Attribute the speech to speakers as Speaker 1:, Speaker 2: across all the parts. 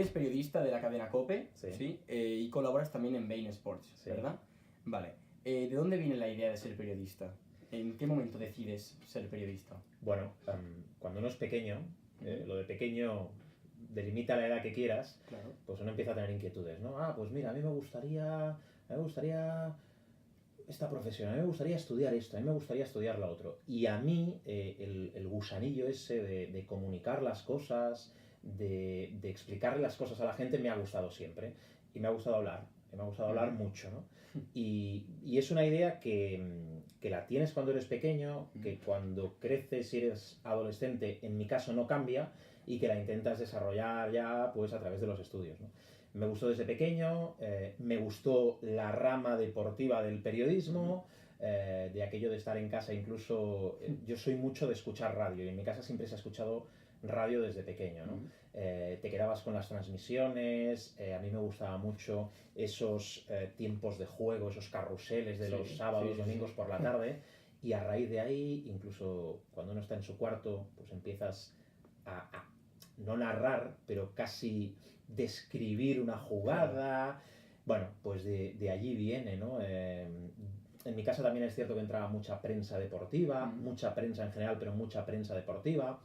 Speaker 1: eres periodista de la cadena COPE,
Speaker 2: Sí.
Speaker 1: ¿sí? Y colaboras también en Bein Sports,
Speaker 2: Sí.
Speaker 1: ¿verdad? Vale. ¿De dónde viene la idea de ser periodista? ¿En qué momento decides ser periodista?
Speaker 2: Bueno, cuando uno es pequeño, lo de pequeño delimita la edad que quieras,
Speaker 1: Claro.
Speaker 2: pues uno empieza a tener inquietudes, ¿no? Pues mira, a mí me gustaría esta profesión, a mí me gustaría estudiar esto, a mí me gustaría estudiar lo otro. Y a mí el gusanillo ese de comunicar las cosas, de explicarle las cosas a la gente me ha gustado siempre. Y me ha gustado hablar mucho, ¿no? Y es una idea que la tienes cuando eres pequeño, que cuando creces y eres adolescente, en mi caso no cambia, y que la intentas desarrollar ya pues a través de los estudios, ¿no? Me gustó desde pequeño, me gustó la rama deportiva del periodismo, de aquello de estar en casa incluso. Yo soy mucho de escuchar radio y en mi casa siempre se ha escuchado radio desde pequeño, ¿no? Te quedabas con las transmisiones, a mí me gustaba mucho esos tiempos de juego, esos carruseles de los sábados, domingos por la tarde, y a raíz de ahí, incluso cuando uno está en su cuarto, pues empiezas a no narrar, pero casi describir una jugada. Bueno, pues de allí viene, ¿no? En mi casa también es cierto que entraba mucha prensa deportiva, mucha prensa en general, pero mucha prensa deportiva.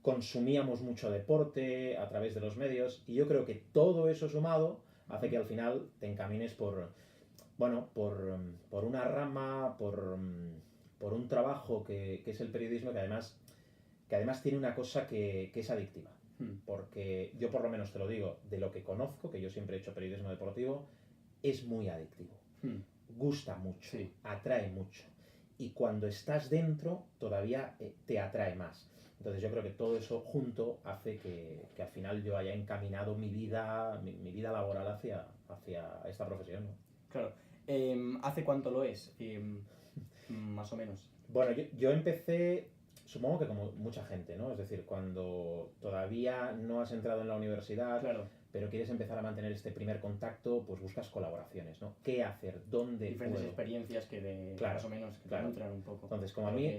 Speaker 2: Consumíamos mucho deporte a través de los medios y yo creo que todo eso sumado hace que al final te encamines por una rama, por un trabajo que es el periodismo, que además tiene una cosa que es adictiva. Porque yo por lo menos te lo digo, de lo que conozco, que yo siempre he hecho periodismo deportivo, es muy adictivo. Gusta mucho, atrae mucho. Y cuando estás dentro, todavía te atrae más. Entonces yo creo que todo eso junto hace que al final yo haya encaminado mi vida laboral hacia esta profesión, ¿no?
Speaker 1: Claro. ¿Hace cuánto lo es? Más o menos.
Speaker 2: Bueno, yo empecé, supongo que como mucha gente, ¿no? Es decir, cuando todavía no has entrado en la universidad,
Speaker 1: claro,
Speaker 2: pero quieres empezar a mantener este primer contacto, pues buscas colaboraciones, ¿no? ¿Qué hacer? ¿Dónde
Speaker 1: diferentes
Speaker 2: puedo?
Speaker 1: experiencias que más o menos que te nutran un poco.
Speaker 2: Entonces, como a mí,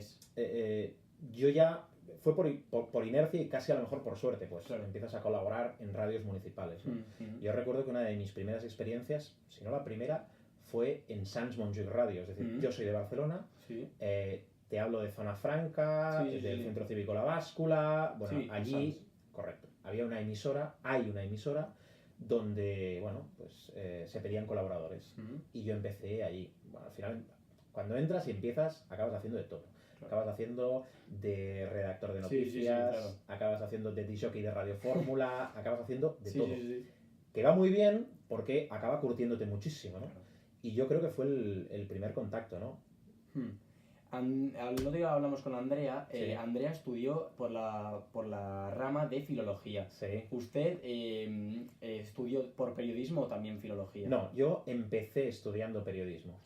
Speaker 2: yo ya fue por inercia y casi a lo mejor por suerte, pues empiezas a colaborar en radios municipales, ¿no? Yo recuerdo que una de mis primeras experiencias, si no la primera, fue en Sants Montjuïc Radio, es decir, yo soy de Barcelona, te hablo de Zona Franca, del Centro Cívico La Báscula, bueno, allí, correcto, hay una emisora donde, bueno, pues se pedían colaboradores y yo empecé allí. Bueno, al final, cuando entras y empiezas, acabas haciendo de todo. Acabas haciendo de redactor de noticias, acabas haciendo de disc-jockey de Radio Fórmula, acabas haciendo de todo. Que va muy bien porque acaba curtiéndote muchísimo, ¿no? Y yo creo que fue el primer contacto, ¿no?
Speaker 1: El otro día hablamos con Andrea. Andrea estudió por la rama de filología. ¿Usted estudió por periodismo o también filología?
Speaker 2: No, yo empecé estudiando periodismo.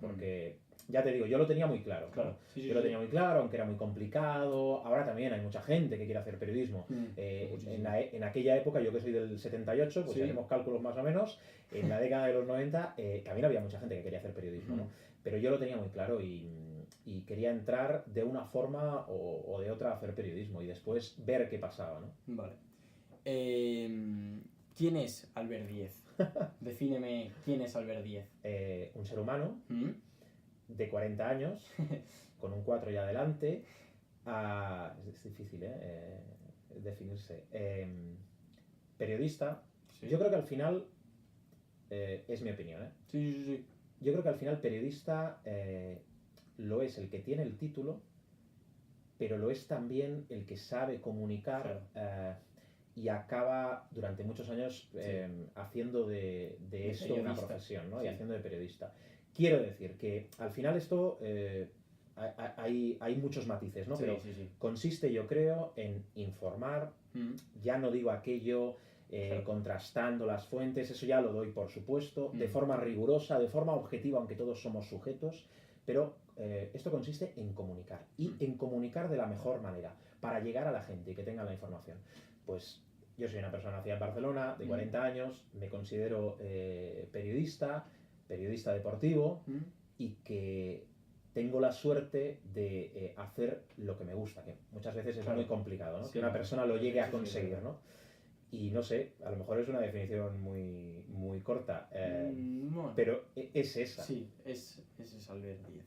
Speaker 2: Porque, ya te digo, yo lo tenía muy claro. Yo lo tenía muy claro, aunque era muy complicado. Ahora también hay mucha gente que quiere hacer periodismo. En aquella época, yo que soy del 78, pues si hacemos cálculos más o menos, en la década de los 90 también había mucha gente que quería hacer periodismo, ¿no? Pero yo lo tenía muy claro y quería entrar de una forma o de otra a hacer periodismo y después ver qué pasaba, ¿no?
Speaker 1: Vale. ¿Quién es Albert Díez? Defíneme quién es Albert Díez.
Speaker 2: Un ser humano de 40 años, con un 4 ya adelante. Es difícil, definirse. Periodista. Yo creo que al final, es mi opinión,
Speaker 1: Sí.
Speaker 2: Yo creo que al final periodista lo es el que tiene el título, pero lo es también el que sabe comunicar y acaba durante muchos años haciendo de esto una profesión, ¿no? Y haciendo de periodista. Quiero decir que al final esto hay muchos matices, ¿no? Pero consiste, yo creo, en informar. Ya no digo aquello contrastando las fuentes, eso ya lo doy por supuesto, de forma rigurosa, de forma objetiva, aunque todos somos sujetos, pero esto consiste en comunicar y en comunicar de la mejor manera para llegar a la gente y que tengan la información. Pues yo soy una persona nacida en Barcelona, de 40 años, me considero periodista deportivo y que tengo la suerte de hacer lo que me gusta, que muchas veces es muy complicado, ¿no? Que una persona lo llegue a conseguir, ¿no? Y no sé, a lo mejor es una definición muy, muy corta,
Speaker 1: bueno,
Speaker 2: pero es esa.
Speaker 1: Sí, es esa, Albert Díez.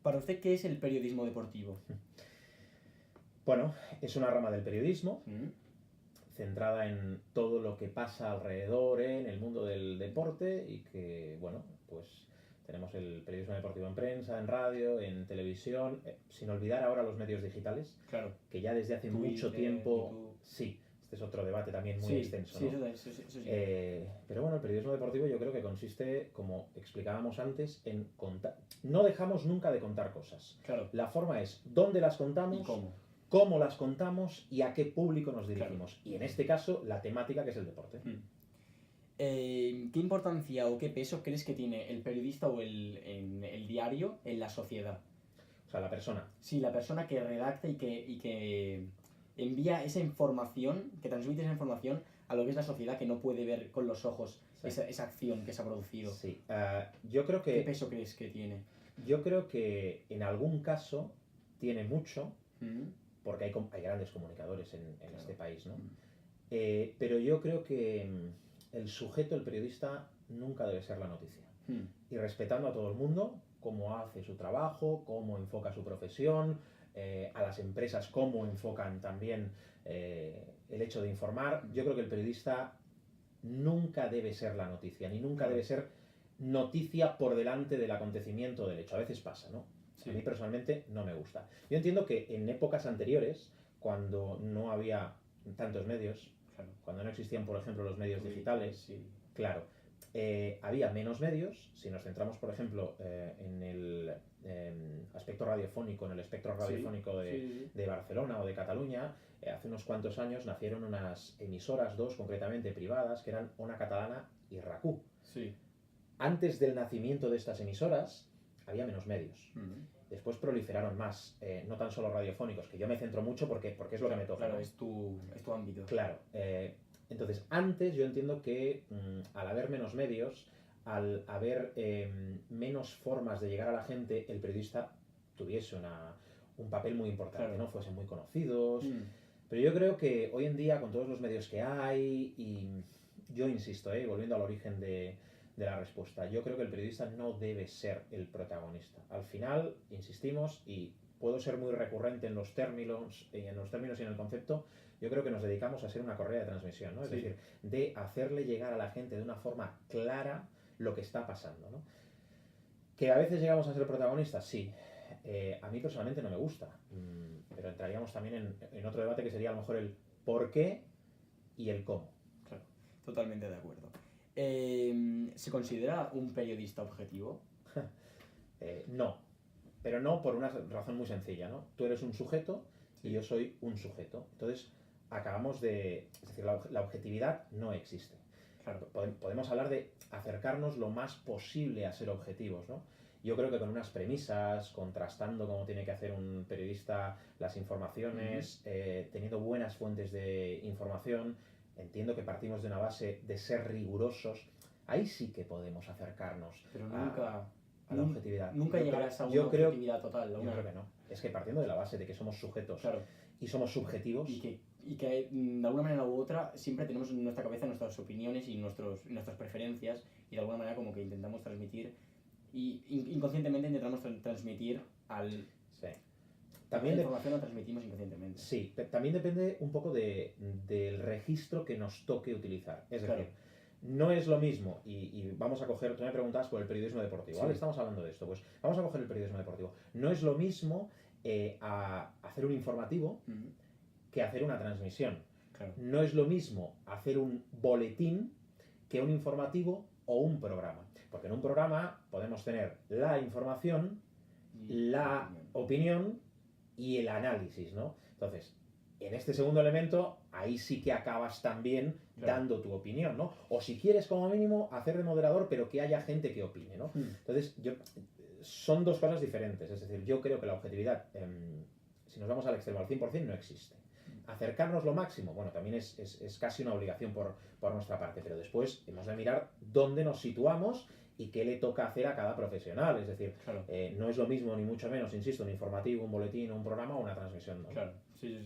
Speaker 1: Para usted, ¿qué es el periodismo deportivo?
Speaker 2: Bueno, es una rama del periodismo centrada en todo lo que pasa alrededor en el mundo del deporte y que, bueno, pues tenemos el periodismo deportivo en prensa, en radio, en televisión, sin olvidar ahora los medios digitales,
Speaker 1: Claro.
Speaker 2: Que ya desde hace
Speaker 1: Twitter,
Speaker 2: mucho tiempo...
Speaker 1: YouTube.
Speaker 2: Sí, este es otro debate también muy extenso,
Speaker 1: sí,
Speaker 2: ¿no?
Speaker 1: eso sí.
Speaker 2: Pero bueno, el periodismo deportivo yo creo que consiste, como explicábamos antes, en contar... No dejamos nunca de contar cosas.
Speaker 1: Claro.
Speaker 2: La forma es dónde las contamos,
Speaker 1: ¿Y
Speaker 2: cómo las contamos y a qué público nos dirigimos. Claro. Y en este caso, la temática que es el deporte.
Speaker 1: ¿Qué importancia o qué peso crees que tiene el periodista o el diario en la sociedad?
Speaker 2: O sea, la persona.
Speaker 1: Sí, la persona que redacta y que envía esa información, que transmite esa información a lo que es la sociedad, que no puede ver con los ojos esa acción que se ha producido.
Speaker 2: Sí, yo creo que...
Speaker 1: ¿Qué peso crees que tiene?
Speaker 2: Yo creo que en algún caso tiene mucho, porque hay grandes comunicadores en este país, ¿no? Pero yo creo que el sujeto, el periodista, nunca debe ser la noticia. Y respetando a todo el mundo, cómo hace su trabajo, cómo enfoca su profesión, a las empresas cómo enfocan también el hecho de informar. Yo creo que el periodista nunca debe ser la noticia, ni nunca debe ser noticia por delante del acontecimiento del hecho. A veces pasa, ¿no? Sí. A mí personalmente no me gusta. Yo entiendo que en épocas anteriores, cuando no había tantos medios, cuando no existían, por ejemplo, los medios digitales, claro, había menos medios. Si nos centramos, por ejemplo, en el aspecto radiofónico, en el espectro radiofónico de Barcelona o de Cataluña, hace unos cuantos años nacieron unas emisoras, dos concretamente privadas, que eran Ona Catalana y RAC1.
Speaker 1: Sí.
Speaker 2: Antes del nacimiento de estas emisoras había menos medios. Después proliferaron más, no tan solo radiofónicos, que yo me centro mucho porque es lo que me toca.
Speaker 1: Claro,
Speaker 2: ¿no?
Speaker 1: es tu ámbito.
Speaker 2: Claro. Entonces, antes yo entiendo que al haber menos medios, al haber menos formas de llegar a la gente, el periodista tuviese un papel muy importante, ¿no? Fuesen muy conocidos. Pero yo creo que hoy en día, con todos los medios que hay, y yo insisto, volviendo al origen de la respuesta, yo creo que el periodista no debe ser el protagonista. Al final, insistimos, y puedo ser muy recurrente en los términos y en el concepto, yo creo que nos dedicamos a ser una correa de transmisión, ¿no? Es decir, de hacerle llegar a la gente de una forma clara lo que está pasando, ¿no? ¿Que a veces llegamos a ser protagonistas? Sí. A mí personalmente no me gusta, pero entraríamos también en otro debate que sería a lo mejor el por qué y el cómo.
Speaker 1: Claro, totalmente de acuerdo. ¿Se considera un periodista objetivo?
Speaker 2: No, pero no por una razón muy sencilla, ¿no? Tú eres un sujeto y yo soy un sujeto. Entonces, acabamos de... Es decir, la objetividad no existe. Claro. Podemos hablar de acercarnos lo más posible a ser objetivos, ¿no? Yo creo que con unas premisas, contrastando cómo tiene que hacer un periodista las informaciones, teniendo buenas fuentes de información, entiendo que partimos de una base de ser rigurosos. Ahí sí que podemos acercarnos.
Speaker 1: Pero nunca...
Speaker 2: a la objetividad.
Speaker 1: Nunca llegarás a una objetividad total.
Speaker 2: Yo creo que no. Es que partiendo de la base de que somos sujetos y somos subjetivos...
Speaker 1: Y que de alguna manera u otra siempre tenemos en nuestra cabeza nuestras opiniones y nuestras preferencias, y de alguna manera como que intentamos transmitir, y inconscientemente intentamos transmitir al...
Speaker 2: Sí.
Speaker 1: También la información la transmitimos inconscientemente.
Speaker 2: Sí, también depende un poco del registro que nos toque utilizar. Es decir, no es lo mismo, y vamos a coger, tú me preguntabas por el periodismo deportivo, ¿vale? Estamos hablando de esto, pues vamos a coger el periodismo deportivo. No es lo mismo a hacer un informativo que hacer una transmisión.
Speaker 1: Claro.
Speaker 2: No es lo mismo hacer un boletín que un informativo o un programa. Porque en un programa podemos tener la información, la opinión y el análisis, ¿no? Entonces, en este segundo elemento, ahí sí que acabas también dando tu opinión, ¿no? O si quieres, como mínimo, hacer de moderador, pero que haya gente que opine, ¿no? Entonces, son dos cosas diferentes. Es decir, yo creo que la objetividad, si nos vamos al extremo, al 100%, no existe. Acercarnos lo máximo, bueno, también es casi una obligación por nuestra parte, pero después hemos de mirar dónde nos situamos y qué le toca hacer a cada profesional. Es decir, no es lo mismo, ni mucho menos, insisto, un informativo, un boletín, un programa o una transmisión, ¿no?
Speaker 1: Claro, sí.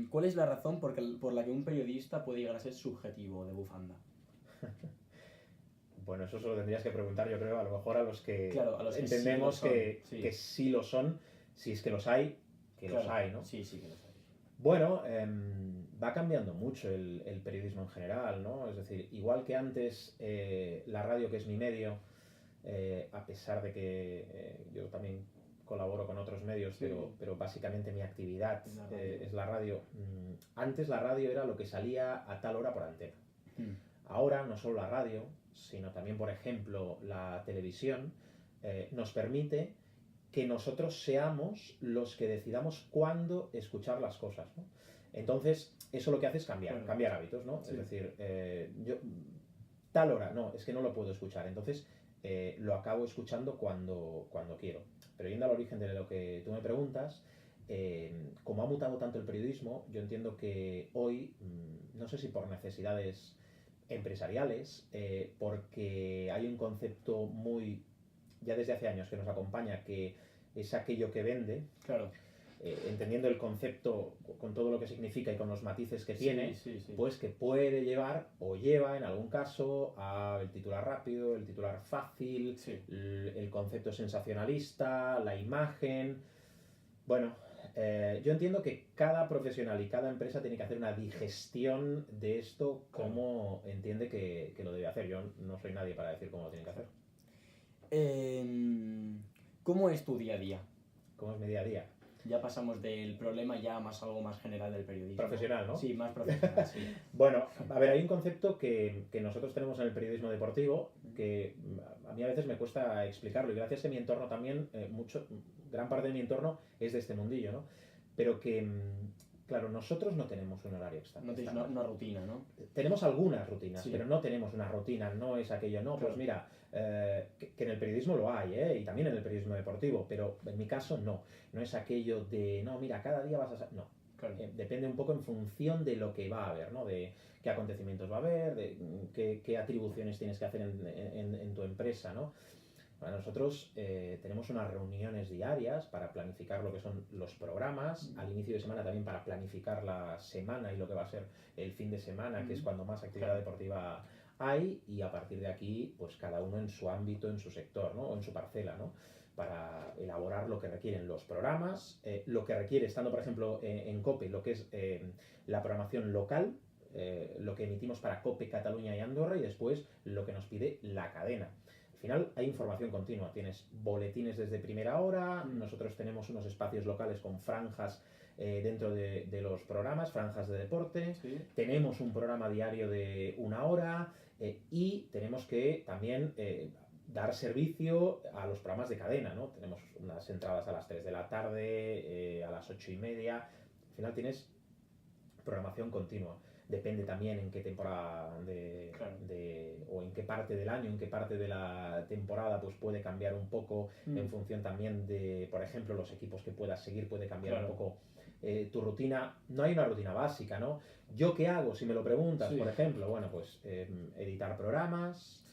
Speaker 1: ¿Cuál es la razón por la que un periodista puede llegar a ser subjetivo de bufanda?
Speaker 2: Bueno, eso se lo tendrías que preguntar, yo creo, a lo mejor a los que,
Speaker 1: claro, a los que
Speaker 2: entendemos
Speaker 1: sí
Speaker 2: que sí lo son, si es que los hay,
Speaker 1: claro,
Speaker 2: los hay, ¿no?
Speaker 1: Sí, sí que los hay.
Speaker 2: Bueno, va cambiando mucho el periodismo en general, ¿no? Es decir, igual que antes la radio, que es mi medio, a pesar de que yo también colaboro con otros medios,
Speaker 1: Sí.
Speaker 2: pero básicamente mi actividad es la radio. Antes la radio era lo que salía a tal hora por antena. Ahora no solo la radio, sino también, por ejemplo, la televisión, nos permite que nosotros seamos los que decidamos cuándo escuchar las cosas, ¿no? Entonces, eso lo que hace es cambiar hábitos, ¿no?
Speaker 1: Sí.
Speaker 2: Es decir, yo tal hora, no, es que no lo puedo escuchar, entonces lo acabo escuchando cuando quiero. Pero yendo al origen de lo que tú me preguntas, como ha mutado tanto el periodismo, yo entiendo que hoy, no sé si por necesidades empresariales, porque hay un concepto muy, ya desde hace años, que nos acompaña, que es aquello que vende.
Speaker 1: Claro.
Speaker 2: Entendiendo el concepto con todo lo que significa y con los matices que tiene,
Speaker 1: sí.
Speaker 2: Pues que puede llevar o lleva en algún caso al titular rápido, el titular fácil, el concepto sensacionalista, la imagen. Bueno, yo entiendo que cada profesional y cada empresa tiene que hacer una digestión de esto como entiende que lo debe hacer. Yo no soy nadie para decir cómo lo tienen que hacer.
Speaker 1: ¿Cómo es tu día a día?
Speaker 2: ¿Cómo es mi día a día?
Speaker 1: Ya pasamos del problema ya más algo más general del periodismo.
Speaker 2: Profesional, ¿no?
Speaker 1: Sí, más profesional, sí.
Speaker 2: Bueno, a ver, hay un concepto que nosotros tenemos en el periodismo deportivo que a mí a veces me cuesta explicarlo, y gracias a mi entorno también, gran parte de mi entorno es de este mundillo, ¿no? Pero que, claro, nosotros no tenemos un horario extra.
Speaker 1: No tenéis una rutina, ¿no?
Speaker 2: Tenemos algunas rutinas, pero no tenemos una rutina, no es aquello, no, pues mira, que en el periodismo lo hay, y también en el periodismo deportivo, pero en mi caso no es aquello de, no, mira, cada día vas a... No, claro. Depende un poco en función de lo que va a haber, ¿no? De qué acontecimientos va a haber, de qué atribuciones tienes que hacer en tu empresa, ¿no? Bueno, nosotros tenemos unas reuniones diarias para planificar lo que son los programas, al inicio de semana también para planificar la semana y lo que va a ser el fin de semana, que es cuando más actividad deportiva hay, y a partir de aquí, pues cada uno en su ámbito, en su sector, ¿no? O en su parcela, ¿no? Para elaborar lo que requieren los programas, lo que requiere, estando por ejemplo en COPE, lo que es la programación local, lo que emitimos para COPE, Cataluña y Andorra, y después lo que nos pide la cadena. Al final hay información continua, tienes boletines desde primera hora, nosotros tenemos unos espacios locales con franjas dentro de los programas, franjas de deporte, tenemos un programa diario de 1 hora y tenemos que también dar servicio a los programas de cadena, ¿no? Tenemos unas entradas a las 3 de la tarde, a las 8:30, al final tienes programación continua. Depende también en qué temporada o en qué parte del año, en qué parte de la temporada, pues puede cambiar un poco en función también de, por ejemplo, los equipos que puedas seguir, puede cambiar un poco tu rutina. No hay una rutina básica, ¿no? ¿Yo qué hago? Si me lo preguntas, por ejemplo, bueno, pues editar programas,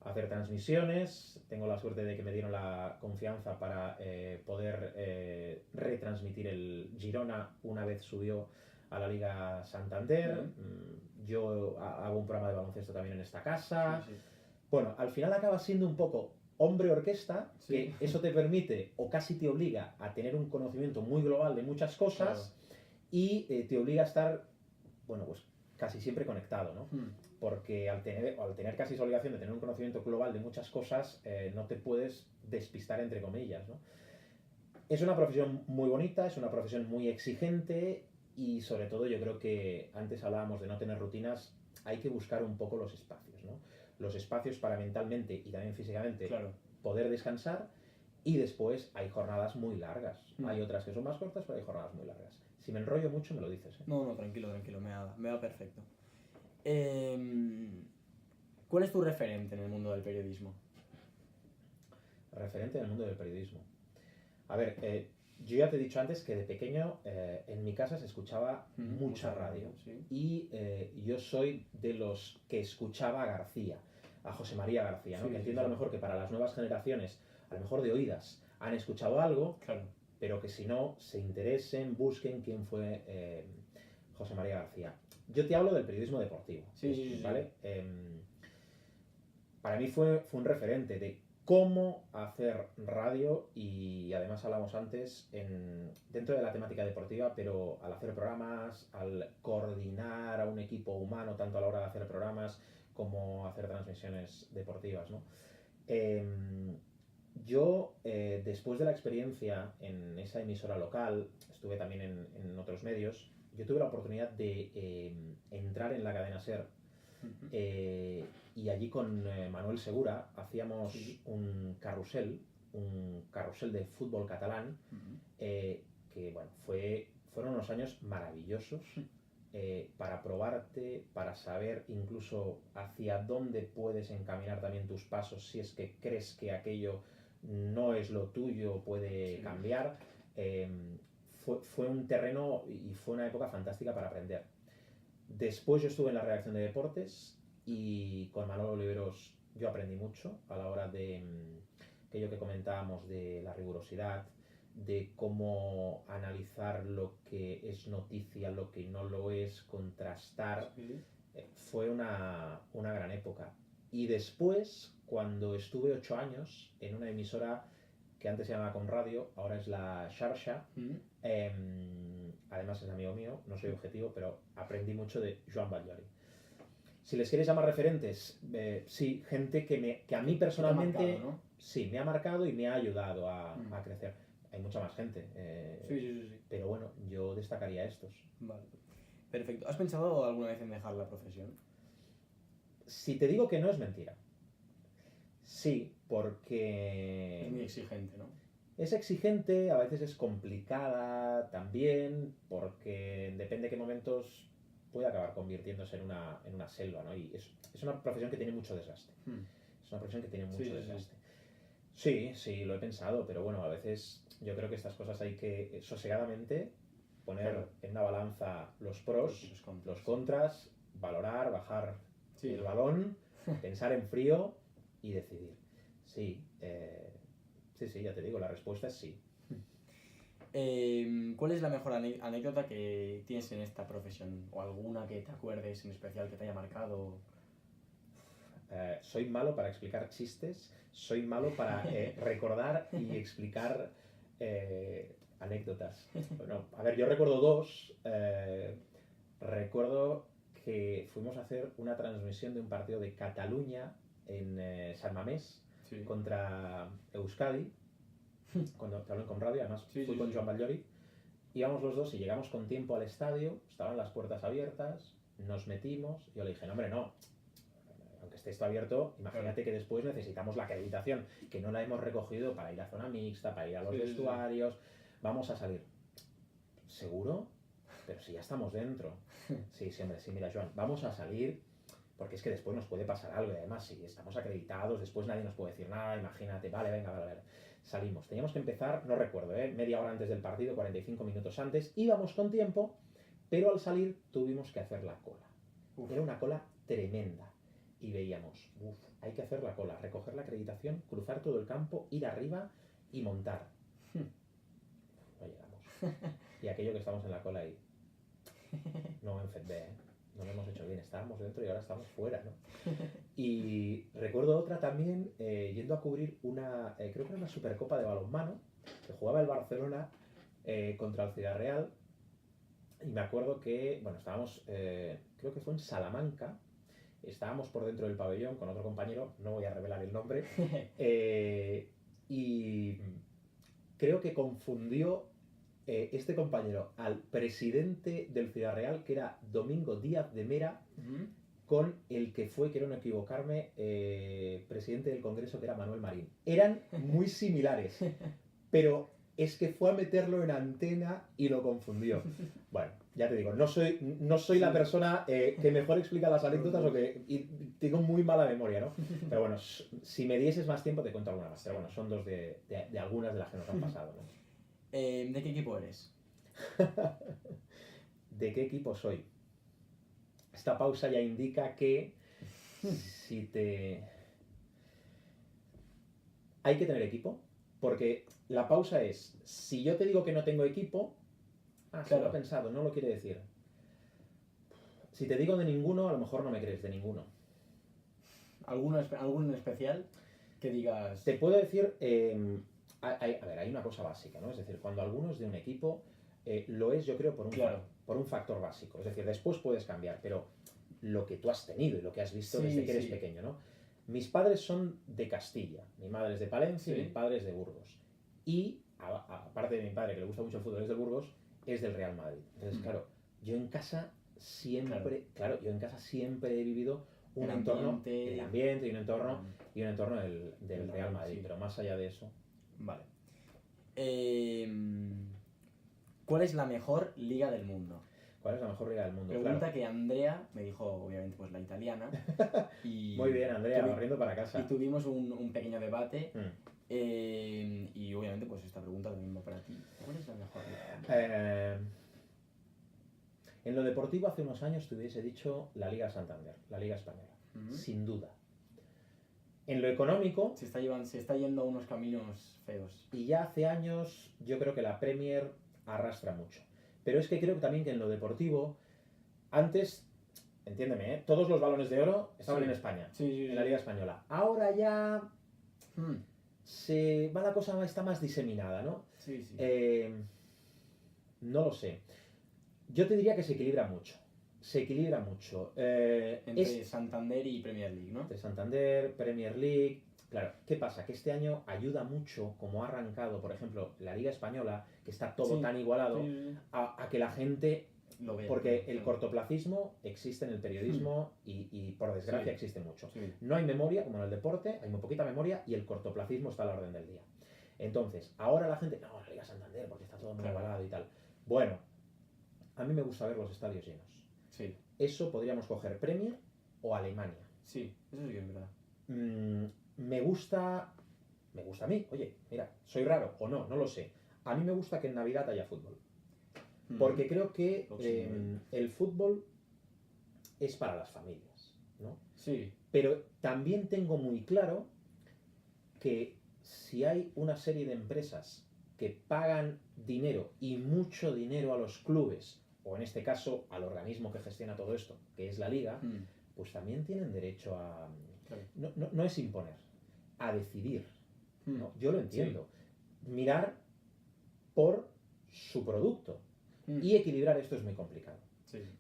Speaker 2: hacer transmisiones. Tengo la suerte de que me dieron la confianza para poder retransmitir el Girona una vez subió a la Liga Santander. Yo hago un programa de baloncesto también en esta casa. Bueno, al final acaba siendo un poco hombre orquesta, que eso te permite o casi te obliga a tener un conocimiento muy global de muchas cosas y te obliga a estar, bueno, pues casi siempre conectado, ¿no? Porque al tener casi esa obligación de tener un conocimiento global de muchas cosas, no te puedes despistar, entre comillas, ¿no? Es una profesión muy bonita, es una profesión muy exigente. Y sobre todo yo creo que antes hablábamos de no tener rutinas, hay que buscar un poco los espacios, ¿no? Los espacios para mentalmente y también físicamente poder descansar, y después hay jornadas muy largas. Hay otras que son más cortas, pero hay jornadas muy largas. Si me enrollo mucho me lo dices, ¿eh?
Speaker 1: No, tranquilo, me va perfecto. ¿Cuál es tu referente en el mundo del periodismo?
Speaker 2: Referente en el mundo del periodismo. A ver, yo ya te he dicho antes que de pequeño en mi casa se escuchaba mucha radio. Y yo soy de los que escuchaba a García, a José María García, ¿no? Que entiendo a lo mejor que para las nuevas generaciones, a lo mejor de oídas, han escuchado algo, pero que si no, se interesen, busquen quién fue María García. Yo te hablo del periodismo deportivo.
Speaker 1: Sí.
Speaker 2: ¿Vale? Para mí fue un referente de cómo hacer radio y además hablamos antes dentro de la temática deportiva, pero al hacer programas, al coordinar a un equipo humano, tanto a la hora de hacer programas como hacer transmisiones deportivas, ¿no? Yo, después de la experiencia en esa emisora local, estuve también en otros medios, yo tuve la oportunidad de entrar en la cadena SER. Y allí con Manuel Segura hacíamos un carrusel de fútbol catalán, que bueno, fueron unos años maravillosos para probarte, para saber incluso hacia dónde puedes encaminar también tus pasos si es que crees que aquello no es lo tuyo, puede cambiar. Fue un terreno y fue una época fantástica para aprender. Después yo estuve en la redacción de deportes y con Manolo Oliveros yo aprendí mucho a la hora de aquello que comentábamos de la rigurosidad, de cómo analizar lo que es noticia, lo que no lo es, contrastar. Fue una gran época. Y después, cuando estuve 8 años en una emisora que antes se llamaba Conradio, ahora es la Xarxa, además es amigo mío, no soy objetivo, pero aprendí mucho de Joan Batllori. Si les queréis llamar referentes, sí, gente que a mí personalmente
Speaker 1: marcado, ¿no?
Speaker 2: Sí, me ha marcado y me ha ayudado a crecer. Hay mucha más gente,
Speaker 1: sí.
Speaker 2: Pero bueno, yo destacaría estos.
Speaker 1: Vale, perfecto. ¿Has pensado alguna vez en dejar la profesión?
Speaker 2: Si te digo que no, es mentira. Sí, porque...
Speaker 1: Es muy exigente, ¿no?
Speaker 2: Es exigente, a veces es complicada también, porque depende de qué momentos puede acabar convirtiéndose en una selva, ¿no? Y es una profesión que tiene mucho desgaste. Es una profesión que tiene mucho desgaste. Sí, lo he pensado, pero bueno, a veces yo creo que estas cosas hay que sosegadamente poner en una balanza los pros, los contras, valorar, bajar el balón, pensar en frío y decidir. Sí, ya te digo, la respuesta es sí.
Speaker 1: ¿Cuál es la mejor anécdota que tienes en esta profesión? ¿O alguna que te acuerdes en especial que te haya marcado?
Speaker 2: Soy malo para explicar chistes, soy malo para recordar y explicar anécdotas. Bueno, a ver, yo recuerdo dos. Recuerdo que fuimos a hacer una transmisión de un partido de Cataluña en San Mamés contra Euskadi. Cuando te hablo con radio, además fui con Joan Batllori. Íbamos los dos y llegamos con tiempo al estadio, estaban las puertas abiertas, nos metimos. Yo le dije, no, hombre, no. Aunque esté esto abierto, imagínate que después necesitamos la acreditación, que no la hemos recogido para ir a zona mixta, para ir a los vestuarios. Vamos a salir. ¿Seguro? Pero si ya estamos dentro. Sí, hombre, sí, mira, Joan, vamos a salir porque es que después nos puede pasar algo. Y además, si estamos acreditados, después nadie nos puede decir nada, imagínate. Vale, venga, vale. Salimos. Teníamos que empezar, no recuerdo, media hora antes del partido, 45 minutos antes. Íbamos con tiempo, pero al salir tuvimos que hacer la cola. Era una cola tremenda. Y veíamos, hay que hacer la cola, recoger la acreditación, cruzar todo el campo, ir arriba y montar. No llegamos. Y aquello que estamos en la cola ahí. No en FEDB, no lo hemos hecho bien. Estábamos dentro y ahora estamos fuera, ¿no? Y recuerdo otra también, yendo a cubrir una, creo que era una Supercopa de balonmano, que jugaba el Barcelona contra el Ciudad Real. Y me acuerdo que, bueno, estábamos, creo que fue en Salamanca. Estábamos por dentro del pabellón con otro compañero, no voy a revelar el nombre, y creo que confundió este compañero al presidente del Ciudad Real, que era Domingo Díaz de Mera, con el que fue, quiero no equivocarme, presidente del Congreso, que era Manuel Marín. Eran muy similares, pero es que fue a meterlo en antena y lo confundió. Bueno, ya te digo, no soy la persona que mejor explica las anécdotas y tengo muy mala memoria, ¿no? Pero bueno, si me dieses más tiempo te cuento alguna más. Pero bueno, son dos de algunas de las que nos han pasado, ¿no?
Speaker 1: ¿De qué equipo eres?
Speaker 2: ¿De qué equipo soy? Esta pausa ya indica que hay que tener equipo, porque la pausa es, si yo te digo que no tengo equipo, se lo he pensado, no lo quiere decir. Si te digo de ninguno, a lo mejor no me crees, de ninguno.
Speaker 1: ¿Alguno en especial que digas?
Speaker 2: Te puedo decir, a ver, hay una cosa básica, ¿no? Es decir, cuando alguno es de un equipo, lo es, yo creo, por un factor básico. Es decir, después puedes cambiar, pero lo que tú has tenido y lo que has visto desde que eres pequeño, ¿no? Mis padres son de Castilla, mi madre es de Palencia y mi padre es de Burgos. Y, aparte de mi padre, que le gusta mucho el fútbol, es de Burgos, es del Real Madrid. Entonces, claro, yo en casa siempre he vivido un entorno, el ambiente y un entorno del Real Madrid, pero más allá de eso.
Speaker 1: Vale. ¿Cuál es la mejor liga del mundo?
Speaker 2: ¿Cuál es la mejor liga del mundo?
Speaker 1: Pregunta que Andrea me dijo, obviamente, pues la italiana. Y
Speaker 2: muy bien, Andrea, barriendo para casa.
Speaker 1: Y tuvimos un pequeño debate. Y obviamente, pues esta pregunta también va para ti. ¿Cuál es la mejor liga?
Speaker 2: En lo deportivo, hace unos años te hubiese dicho la Liga Santander, la Liga Española. Sin duda. En lo económico...
Speaker 1: Se está yendo a unos caminos feos.
Speaker 2: Y ya hace años yo creo que la Premier arrastra mucho. Pero es que creo también que en lo deportivo, antes, entiéndeme, todos los balones de oro estaban en España, en la Liga Española. Ahora ya la cosa está más diseminada, ¿no? No lo sé. Yo te diría que se equilibra mucho.
Speaker 1: Entre Santander y Premier League, ¿no?
Speaker 2: Entre Santander, Premier League... Claro, ¿qué pasa? Que este año ayuda mucho, como ha arrancado, por ejemplo, la Liga Española, que está todo tan igualado, a que la gente lo vea. Porque el cortoplacismo existe en el periodismo y por desgracia existe mucho. No hay memoria, como en el deporte, hay muy poquita memoria y el cortoplacismo está a la orden del día. Entonces, ahora la gente, no, la Liga Santander, porque está todo muy igualado y tal. Bueno, a mí me gusta ver los estadios llenos. Eso podríamos coger Premier o Alemania.
Speaker 1: Sí, eso sí que es verdad.
Speaker 2: Me gusta a mí, oye, mira, soy raro o no, no lo sé. A mí me gusta que en Navidad haya fútbol. Porque creo que el fútbol es para las familias, ¿no?
Speaker 1: Sí.
Speaker 2: Pero también tengo muy claro que si hay una serie de empresas que pagan dinero y mucho dinero a los clubes, o en este caso al organismo que gestiona todo esto, que es la Liga, pues también tienen derecho a... No es imponer, a decidir. ¿No? Yo lo entiendo. Mirar por su producto. Y equilibrar esto es muy complicado.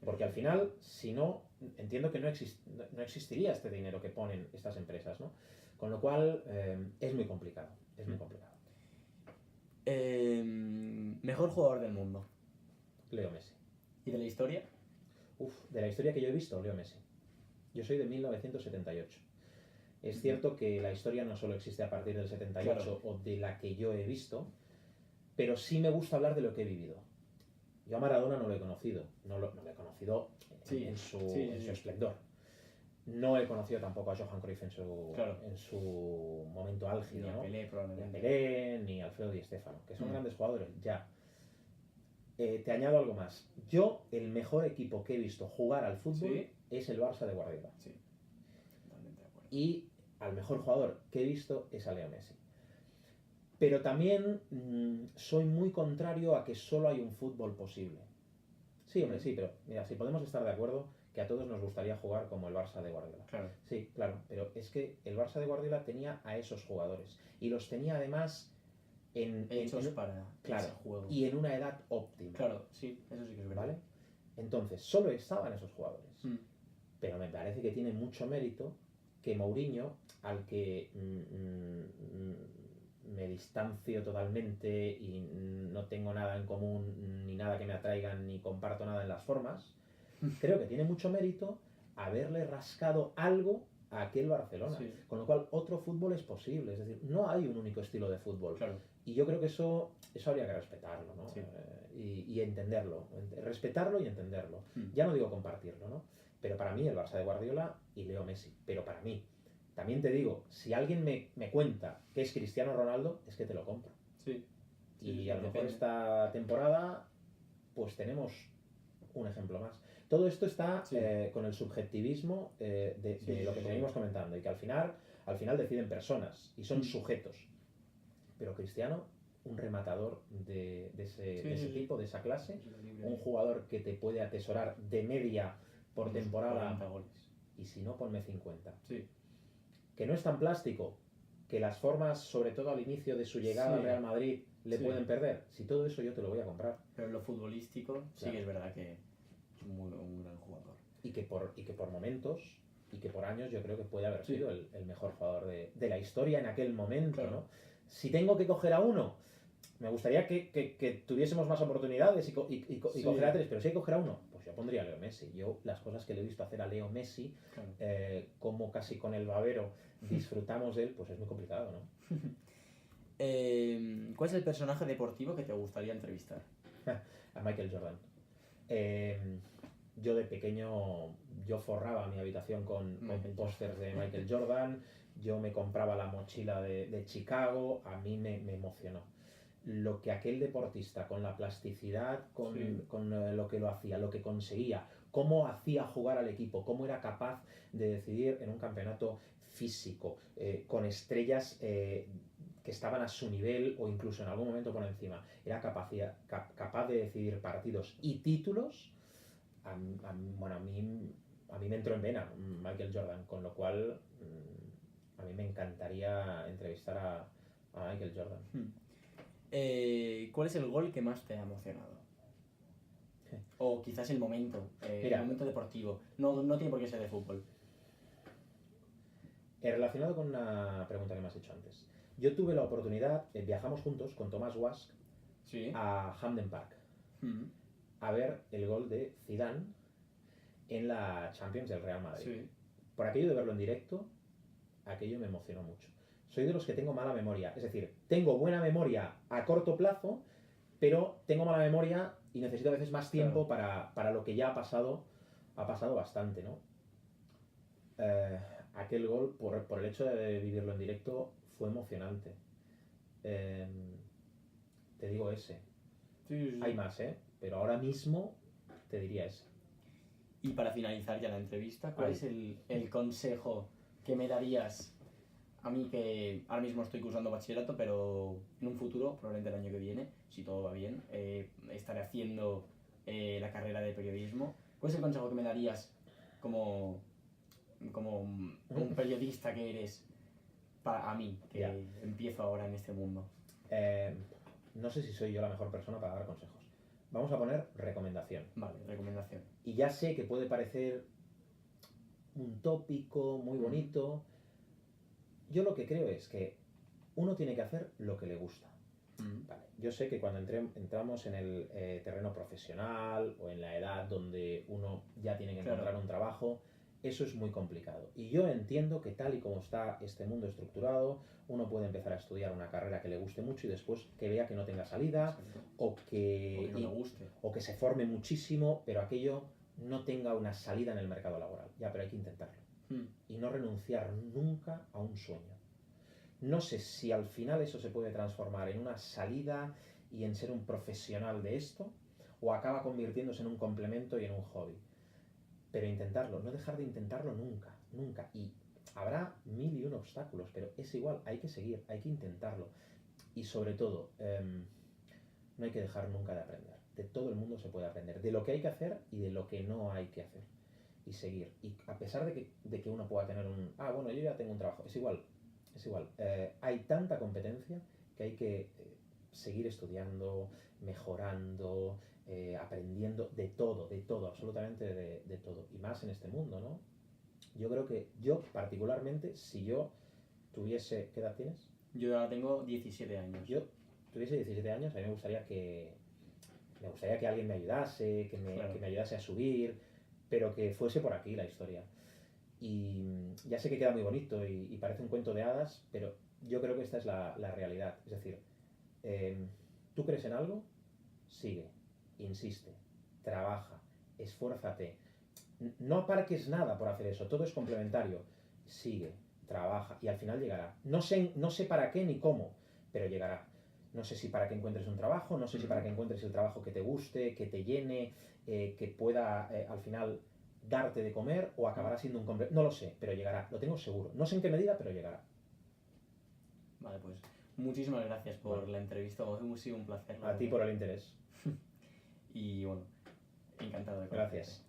Speaker 2: Porque al final, si no, entiendo que no existiría este dinero que ponen estas empresas, ¿no? Con lo cual, es muy complicado. Es muy complicado.
Speaker 1: Mejor jugador del mundo.
Speaker 2: Leo Messi.
Speaker 1: ¿Y de la historia?
Speaker 2: De la historia que yo he visto, Leo Messi. Yo soy de 1978. Es cierto que la historia no solo existe a partir del 78 o de la que yo he visto, pero sí me gusta hablar de lo que he vivido. Yo a Maradona no lo he conocido, no lo he conocido en su esplendor. No he conocido tampoco a Johan Cruyff en su momento álgido,
Speaker 1: ni a Pelé, probablemente.
Speaker 2: Ni a Pelé, ni a Alfredo Di Stéfano, que son grandes jugadores, ya. Te añado algo más. Yo, el mejor equipo que he visto jugar al fútbol es el Barça de Guardiola.
Speaker 1: Sí, totalmente de acuerdo.
Speaker 2: Y al mejor jugador que he visto es a Leo Messi. Pero también soy muy contrario a que solo hay un fútbol posible. Sí, hombre, sí, pero mira, si podemos estar de acuerdo que a todos nos gustaría jugar como el Barça de Guardiola.
Speaker 1: Claro.
Speaker 2: Sí, claro, pero es que el Barça de Guardiola tenía a esos jugadores. Y los tenía además
Speaker 1: hechos para ese juego.
Speaker 2: Y en una edad óptima.
Speaker 1: Claro, sí, eso sí que es verdad.
Speaker 2: ¿Vale? Entonces, solo estaban esos jugadores. Pero me parece que tiene mucho mérito que Mourinho, al que me distancio totalmente y no tengo nada en común, ni nada que me atraigan, ni comparto nada en las formas, creo que tiene mucho mérito haberle rascado algo a aquel Barcelona. Sí. Con lo cual, otro fútbol es posible. Es decir, no hay un único estilo de fútbol.
Speaker 1: Claro.
Speaker 2: Y yo creo que eso habría que respetarlo, ¿no?
Speaker 1: Sí.
Speaker 2: Y entenderlo. Respetarlo y entenderlo. Ya no digo compartirlo, ¿no? Pero para mí el Barça de Guardiola y Leo Messi. Pero para mí. También te digo, si alguien me cuenta que es Cristiano Ronaldo, es que te lo compro.
Speaker 1: Sí.
Speaker 2: Y a lo mejor esta temporada, pues tenemos un ejemplo más. Todo esto está con el subjetivismo de lo que venimos comentando y que al final deciden personas y son sujetos. Pero Cristiano, un rematador de ese tipo, de esa clase, un jugador que te puede atesorar de media por temporada.
Speaker 1: 40 goles.
Speaker 2: Y si no, ponme 50.
Speaker 1: Sí.
Speaker 2: Que no es tan plástico, que las formas, sobre todo al inicio de su llegada al Real Madrid, le pueden perder. Si todo eso yo te lo voy a comprar.
Speaker 1: Pero en lo futbolístico sí que es verdad que es un gran jugador.
Speaker 2: Y que por momentos y que por años yo creo que puede haber sido el mejor jugador de la historia en aquel momento, ¿no? Si tengo que coger a uno, me gustaría que tuviésemos más oportunidades y coger a 3, pero si hay que coger a uno, pues yo pondría a Leo Messi. Yo las cosas que le he visto hacer a Leo Messi, como casi con el babero disfrutamos de él, pues es muy complicado, ¿no?
Speaker 1: ¿Cuál es el personaje deportivo que te gustaría entrevistar?
Speaker 2: A Michael Jordan. Yo de pequeño, yo forraba mi habitación con pósters de Michael Jordan, yo me compraba la mochila de Chicago, a mí me emocionó. Lo que aquel deportista, con la plasticidad, con lo que lo hacía, lo que conseguía, cómo hacía jugar al equipo, cómo era capaz de decidir en un campeonato físico, con estrellas que estaban a su nivel o incluso en algún momento por encima, era capaz de decidir partidos y títulos. A mí me entró en vena Michael Jordan, con lo cual a mí me encantaría entrevistar a Michael Jordan.
Speaker 1: ¿Cuál es el gol que más te ha emocionado? O quizás el momento deportivo. No tiene por qué ser de fútbol.
Speaker 2: Relacionado con una pregunta que me has hecho antes. Yo tuve la oportunidad, viajamos juntos con Thomas Wask a Hampden Park a ver el gol de Zidane en la Champions del Real Madrid. Por aquello de verlo en directo, aquello me emocionó mucho. Soy de los que tengo mala memoria, es decir, tengo buena memoria a corto plazo, pero tengo mala memoria y necesito a veces más tiempo para lo que ya ha pasado bastante, ¿no? Aquel gol, por el hecho de vivirlo en directo, fue emocionante. Te digo ese. Hay más, pero ahora mismo te diría ese.
Speaker 1: Y para finalizar ya la entrevista, ¿cuál es el consejo que me darías a mí, que ahora mismo estoy cursando bachillerato, pero en un futuro, probablemente el año que viene, si todo va bien, estaré haciendo la carrera de periodismo? ¿Cuál es el consejo que me darías como un periodista que eres a mí, que empiezo ahora en este mundo?
Speaker 2: No sé si soy yo la mejor persona para dar consejos. Vamos a poner recomendación.
Speaker 1: Vale, recomendación.
Speaker 2: Y ya sé que puede parecer un tópico muy bonito. Yo lo que creo es que uno tiene que hacer lo que le gusta. Vale. Yo sé que cuando entramos en el terreno profesional o en la edad donde uno ya tiene que encontrar un trabajo, eso es muy complicado. Y yo entiendo que tal y como está este mundo estructurado, uno puede empezar a estudiar una carrera que le guste mucho y después que vea que no tenga salida o que
Speaker 1: no le guste.
Speaker 2: O que se forme muchísimo, pero aquello no tenga una salida en el mercado laboral. Ya, pero hay que intentarlo. Y no renunciar nunca a un sueño. No sé si al final eso se puede transformar en una salida y en ser un profesional de esto, o acaba convirtiéndose en un complemento y en un hobby. Pero intentarlo, no dejar de intentarlo nunca, nunca. Y habrá 1001 obstáculos, pero es igual, hay que seguir, hay que intentarlo. Y sobre todo, no hay que dejar nunca de aprender. De todo el mundo se puede aprender, de lo que hay que hacer y de lo que no hay que hacer. Y seguir. Y a pesar de que uno pueda tener bueno, yo ya tengo un trabajo, es igual. Hay tanta competencia que hay que seguir estudiando, mejorando, aprendiendo de todo, absolutamente de todo. Y más en este mundo, ¿no? Yo creo que yo, particularmente, si yo tuviese... ¿Qué edad tienes?
Speaker 1: Yo ahora tengo 17 años.
Speaker 2: Yo tuviese 17 años, a mí me gustaría que alguien me ayudase, que me ayudase a subir, pero que fuese por aquí la historia. Y ya sé que queda muy bonito y parece un cuento de hadas, pero yo creo que esta es la realidad. Es decir, tú crees en algo, sigue, insiste, trabaja, esfuérzate. No aparques nada por hacer eso, todo es complementario. Sigue, trabaja y al final llegará. No sé para qué ni cómo, pero llegará. No sé si para que encuentres un trabajo, no sé si para que encuentres el trabajo que te guste, que te llene, que pueda al final darte de comer, o acabará siendo un complemento. No lo sé, pero llegará, lo tengo seguro. No sé en qué medida, pero llegará.
Speaker 1: Vale, pues muchísimas gracias por la entrevista, ha sido un placer.
Speaker 2: A ti por el interés.
Speaker 1: Y bueno, encantado de conocerte.
Speaker 2: Gracias.